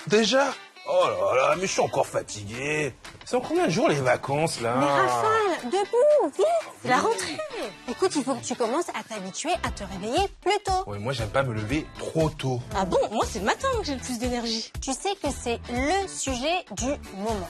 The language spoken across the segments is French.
Déjà? Oh là là, mais je suis encore fatigué. C'est en combien de jours les vacances, là? Mais Raphaël, debout, vite, c'est la rentrée. Écoute, il faut que tu commences à t'habituer à te réveiller plus tôt. Ouais, moi, j'aime pas me lever trop tôt. Ah bon? Moi, c'est le matin que j'ai le plus d'énergie. Tu sais que c'est le sujet du moment.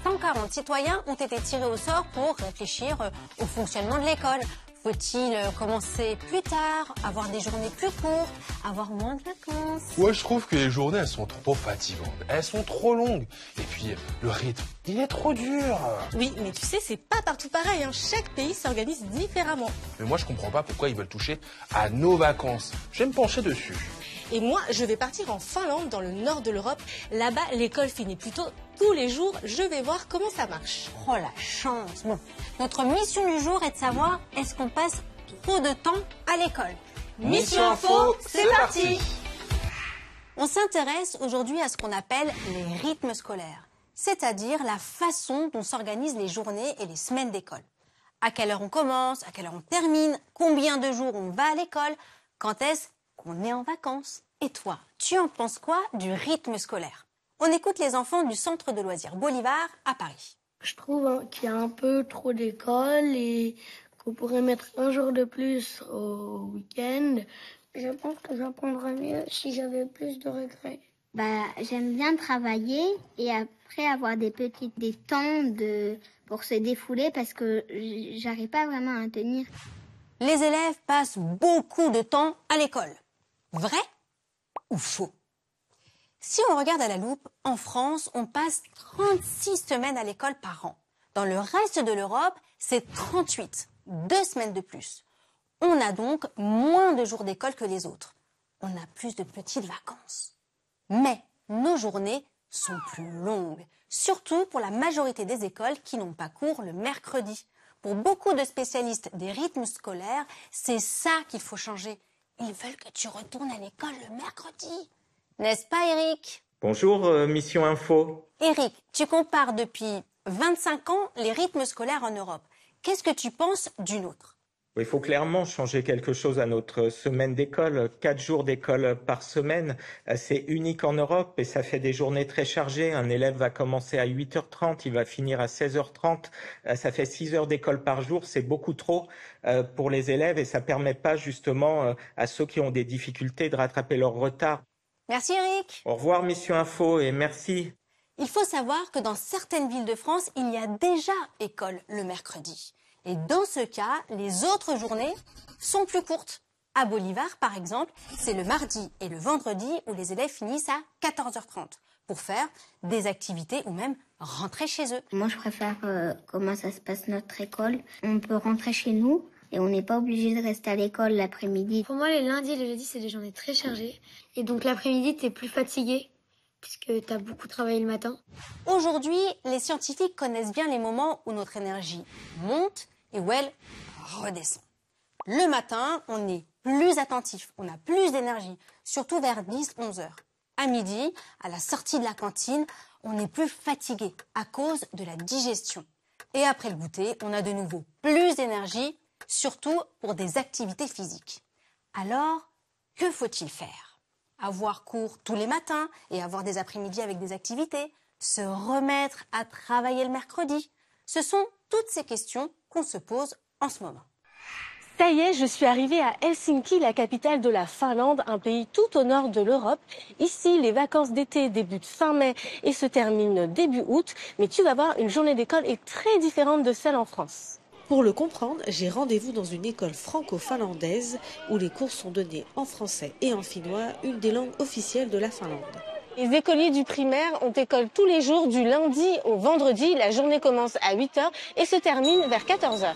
140 citoyens ont été tirés au sort pour réfléchir au fonctionnement de l'école. Faut-il commencer plus tard, avoir des journées plus courtes, avoir moins de vacances? Ouais, je trouve que les journées, elles sont trop fatigantes. Elles sont trop longues. Et puis, le rythme, il est trop dur. Oui, mais tu sais, c'est pas partout pareil, hein. Chaque pays s'organise différemment. Mais moi, je comprends pas pourquoi ils veulent toucher à nos vacances. Je vais me pencher dessus. Et moi, je vais partir en Finlande, dans le nord de l'Europe. Là-bas, l'école finit plus tôt tous les jours. Je vais voir comment ça marche. Oh la chance. Bon, notre mission du jour est de savoir est-ce qu'on passe trop de temps à l'école. Mission Info, c'est parti. On s'intéresse aujourd'hui à ce qu'on appelle les rythmes scolaires, c'est-à-dire la façon dont s'organisent les journées et les semaines d'école. À quelle heure on commence, à quelle heure on termine, combien de jours on va à l'école, quand est-ce qu'on est en vacances. Et toi, tu en penses quoi du rythme scolaire? On écoute les enfants du centre de loisirs Bolivar à Paris. Je trouve qu'il y a un peu trop d'écoles et qu'on pourrait mettre un jour de plus au week-end. Je pense que j'apprendrais mieux si j'avais plus de regrets. J'aime bien travailler et après avoir des temps pour se défouler parce que j'arrive pas vraiment à tenir. Les élèves passent beaucoup de temps à l'école. Vrai ou faux? Si on regarde à la loupe, en France, on passe 36 semaines à l'école par an. Dans le reste de l'Europe, c'est 38, 2 semaines de plus. On a donc moins de jours d'école que les autres. On a plus de petites vacances. Mais nos journées sont plus longues, surtout pour la majorité des écoles qui n'ont pas cours le mercredi. Pour beaucoup de spécialistes des rythmes scolaires, c'est ça qu'il faut changer. Ils veulent que tu retournes à l'école le mercredi. N'est-ce pas, Eric? Bonjour, Mission Info. Eric, tu compares depuis 25 ans les rythmes scolaires en Europe. Qu'est-ce que tu penses du nôtre? Il faut clairement changer quelque chose à notre semaine d'école. 4 jours d'école par semaine, c'est unique en Europe et ça fait des journées très chargées. Un élève va commencer à 8h30, il va finir à 16h30. Ça fait 6 heures d'école par jour, c'est beaucoup trop pour les élèves et ça permet pas justement à ceux qui ont des difficultés de rattraper leur retard. Merci, Eric. Au revoir, Mission Info, et merci. Il faut savoir que dans certaines villes de France, il y a déjà école le mercredi. Et dans ce cas, les autres journées sont plus courtes. À Bolivar, par exemple, c'est le mardi et le vendredi où les élèves finissent à 14h30 pour faire des activités ou même rentrer chez eux. Moi, je préfère comment ça se passe notre école. On peut rentrer chez nous et on n'est pas obligé de rester à l'école l'après-midi. Pour moi, les lundis et les jeudis, c'est des journées très chargées. Et donc l'après-midi, t'es plus fatigué puisque t'as beaucoup travaillé le matin. Aujourd'hui, les scientifiques connaissent bien les moments où notre énergie monte et où elle redescend. Le matin, on est plus attentif, on a plus d'énergie, surtout vers 10-11 heures. À midi, à la sortie de la cantine, on est plus fatigué à cause de la digestion. Et après le goûter, on a de nouveau plus d'énergie, surtout pour des activités physiques. Alors, que faut-il faire? Avoir cours tous les matins et avoir des après-midi avec des activités? Se remettre à travailler le mercredi? Ce sont toutes ces questions qu'on se pose en ce moment. Ça y est, je suis arrivée à Helsinki, la capitale de la Finlande, un pays tout au nord de l'Europe. Ici, les vacances d'été débutent fin mai et se terminent début août. Mais tu vas voir, une journée d'école est très différente de celle en France. Pour le comprendre, j'ai rendez-vous dans une école franco-finlandaise où les cours sont donnés en français et en finnois, une des langues officielles de la Finlande. Les écoliers du primaire ont école tous les jours du lundi au vendredi. La journée commence à 8 h et se termine vers 14 h.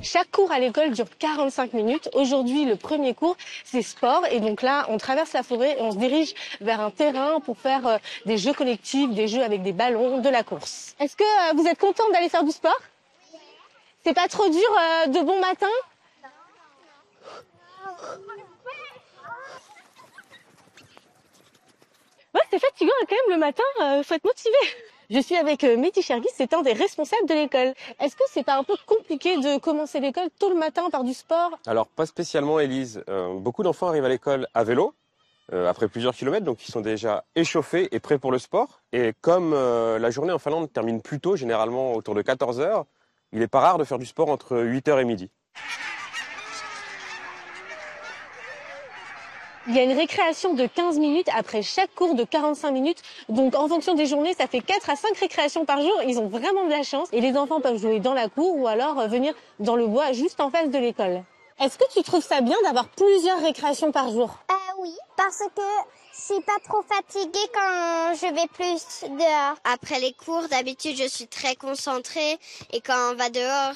Chaque cours à l'école dure 45 minutes. Aujourd'hui, le premier cours, c'est sport. Et donc là, on traverse la forêt et on se dirige vers un terrain pour faire des jeux collectifs, des jeux avec des ballons, de la course. Est-ce que vous êtes contente d'aller faire du sport? C'est pas trop dur de bon matin? Ouais, c'est fatigant quand même le matin, faut être motivé. Je suis avec Mehdi Chergui, c'est un des responsables de l'école. Est-ce que c'est pas un peu compliqué de commencer l'école tôt le matin par du sport? Alors pas spécialement, Élise. Beaucoup d'enfants arrivent à l'école à vélo. après plusieurs kilomètres, donc ils sont déjà échauffés et prêts pour le sport. Et comme la journée en Finlande termine plus tôt, généralement autour de 14 heures, il n'est pas rare de faire du sport entre 8 heures et midi. Il y a une récréation de 15 minutes après chaque cours de 45 minutes. Donc en fonction des journées, ça fait 4 à 5 récréations par jour. Ils ont vraiment de la chance. Et les enfants peuvent jouer dans la cour ou alors venir dans le bois juste en face de l'école. Est-ce que tu trouves ça bien d'avoir plusieurs récréations par jour? Oui, parce que je suis pas trop fatiguée quand je vais plus dehors. Après les cours, d'habitude, je suis très concentrée et quand on va dehors,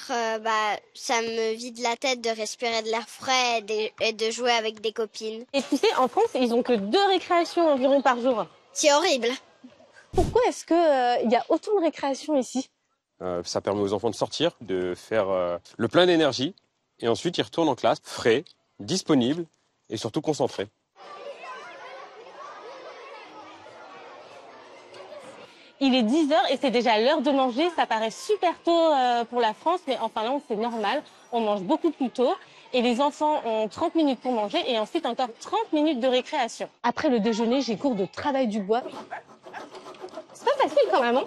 ça me vide la tête de respirer de l'air frais et de jouer avec des copines. Et tu sais, en France, ils ont que 2 récréations environ par jour. C'est horrible. Pourquoi est-ce que y a autant de récréations ici? Ça permet aux enfants de sortir, de faire le plein d'énergie et ensuite ils retournent en classe frais, disponibles et surtout concentrés. Il est 10 heures et c'est déjà l'heure de manger. Ça paraît super tôt pour la France, mais en Finlande, c'est normal. On mange beaucoup plus tôt. Et les enfants ont 30 minutes pour manger et ensuite encore 30 minutes de récréation. Après le déjeuner, j'ai cours de travail du bois. C'est pas facile quand même, hein?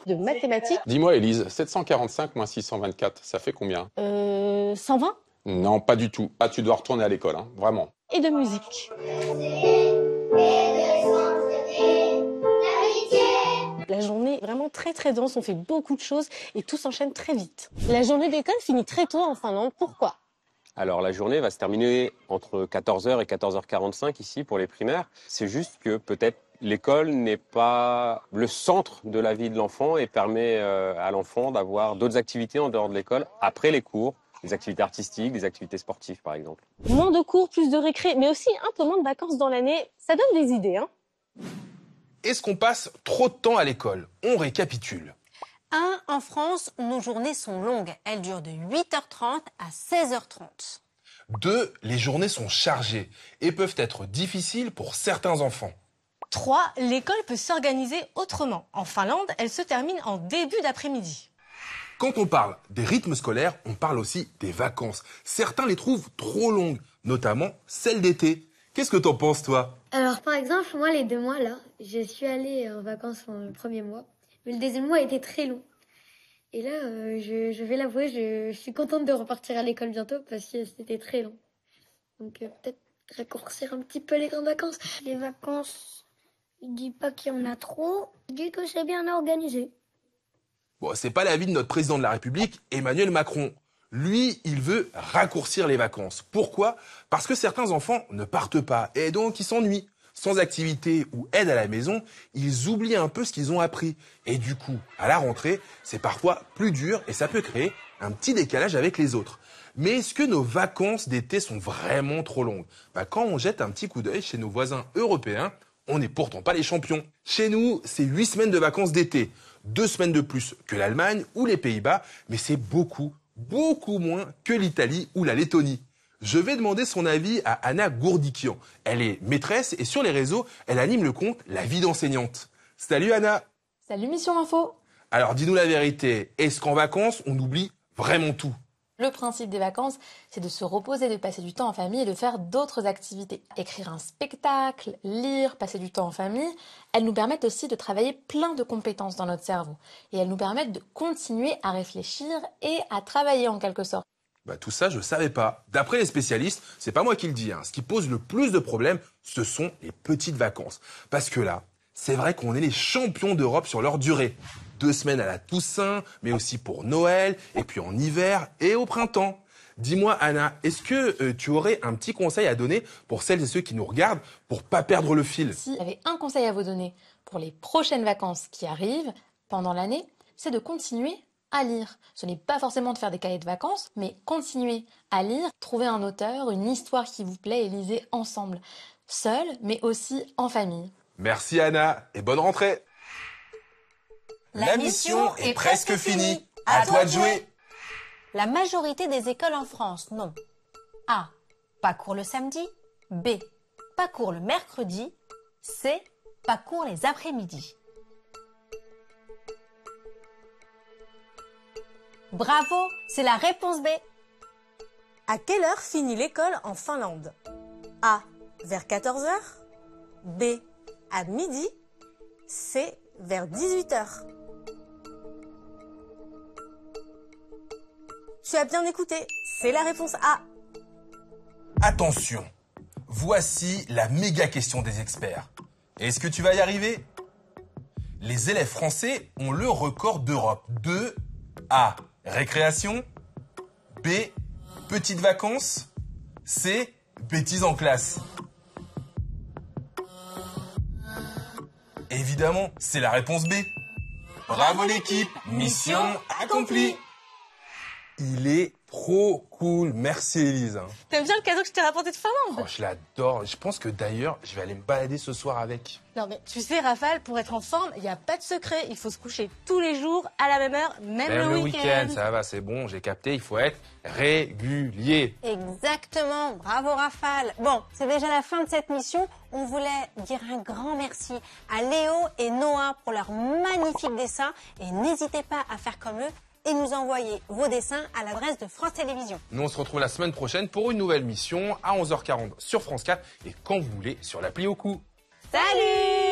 De mathématiques. Dis-moi, Élise, 745 moins 624, ça fait combien? 120. Non, pas du tout. Ah, tu dois retourner à l'école, hein, vraiment. Et de musique. La journée est vraiment très très dense, on fait beaucoup de choses et tout s'enchaîne très vite. La journée d'école finit très tôt en Finlande, pourquoi? Alors la journée va se terminer entre 14h et 14h45 ici pour les primaires. C'est juste que peut-être l'école n'est pas le centre de la vie de l'enfant et permet à l'enfant d'avoir d'autres activités en dehors de l'école après les cours, des activités artistiques, des activités sportives par exemple. Moins de cours, plus de récré, mais aussi un peu moins de vacances dans l'année, ça donne des idées, hein? Est-ce qu'on passe trop de temps à l'école? On récapitule. 1. En France, nos journées sont longues. Elles durent de 8h30 à 16h30. 2. Les journées sont chargées et peuvent être difficiles pour certains enfants. 3. L'école peut s'organiser autrement. En Finlande, elle se termine en début d'après-midi. Quand on parle des rythmes scolaires, on parle aussi des vacances. Certains les trouvent trop longues, notamment celles d'été. Qu'est-ce que t'en penses, toi? Alors, par exemple, moi, les 2 mois, là, je suis allée en vacances le premier mois. Mais le deuxième mois était très long. Et là, je vais l'avouer, je suis contente de repartir à l'école bientôt parce que c'était très long. Donc, peut-être raccourcir un petit peu les grandes vacances. Les vacances, il dit pas qu'il y en a trop, il dit que c'est bien organisé. Bon, c'est pas l'avis de notre président de la République, Emmanuel Macron. Lui, il veut raccourcir les vacances. Pourquoi? Parce que certains enfants ne partent pas et donc ils s'ennuient. Sans activité ou aide à la maison, ils oublient un peu ce qu'ils ont appris. Et du coup, à la rentrée, c'est parfois plus dur et ça peut créer un petit décalage avec les autres. Mais est-ce que nos vacances d'été sont vraiment trop longues? Quand on jette un petit coup d'œil chez nos voisins européens, on n'est pourtant pas les champions. Chez nous, c'est 8 semaines de vacances d'été. 2 semaines de plus que l'Allemagne ou les Pays-Bas, mais c'est beaucoup moins que l'Italie ou la Lettonie. Je vais demander son avis à Anna Gourdikian. Elle est maîtresse et sur les réseaux, elle anime le compte La vie d'enseignante. Salut Anna. Salut Mission Info. Alors dis-nous la vérité, est-ce qu'en vacances, on oublie vraiment tout? Le principe des vacances, c'est de se reposer, de passer du temps en famille et de faire d'autres activités. Écrire un spectacle, lire, passer du temps en famille, elles nous permettent aussi de travailler plein de compétences dans notre cerveau. Et elles nous permettent de continuer à réfléchir et à travailler en quelque sorte. Tout ça, je savais pas. D'après les spécialistes, c'est pas moi qui le dis, hein. Ce qui pose le plus de problèmes, ce sont les petites vacances. Parce que là, c'est vrai qu'on est les champions d'Europe sur leur durée. 2 semaines à la Toussaint, mais aussi pour Noël, et puis en hiver et au printemps. Dis-moi, Anna, est-ce que tu aurais un petit conseil à donner pour celles et ceux qui nous regardent pour pas perdre le fil? Si j'avais un conseil à vous donner pour les prochaines vacances qui arrivent pendant l'année, c'est de continuer à lire. Ce n'est pas forcément de faire des cahiers de vacances, mais continuer à lire, trouver un auteur, une histoire qui vous plaît et lisez ensemble, seul, mais aussi en famille. Merci Anna et bonne rentrée. La mission est presque finie. À toi de jouer. La majorité des écoles en France n'ont A. Pas cours le samedi. B. Pas cours le mercredi. C. Pas cours les après-midi. Bravo, c'est la réponse B. À quelle heure finit l'école en Finlande? A. Vers 14h. B, à midi. C, vers 18h. Tu as bien écouté, c'est la réponse A. Attention, voici la méga question des experts. Est-ce que tu vas y arriver? Les élèves français ont le record d'Europe de A, récréation, B, petites vacances, C, bêtises en classe. Évidemment, c'est la réponse B. Bravo l'équipe, mission accomplie. Il est trop cool. Merci Élise. T'aimes bien le cadeau que je t'ai rapporté de Finlande? Oh, je l'adore. Je pense que d'ailleurs, je vais aller me balader ce soir avec. Non mais tu sais Raphaël, pour être en forme, il n'y a pas de secret. Il faut se coucher tous les jours, à la même heure, même le week-end. Ça va, c'est bon, j'ai capté, il faut être régulier. Exactement, bravo Raphaël. Bon, c'est déjà la fin de cette mission. On voulait dire un grand merci à Léo et Noah pour leurs magnifiques dessins. Et n'hésitez pas à faire comme eux et nous envoyer vos dessins à l'adresse de France Télévisions. Nous, on se retrouve la semaine prochaine pour une nouvelle mission à 11h40 sur France 4 et quand vous voulez sur l'appli au cou. Salut!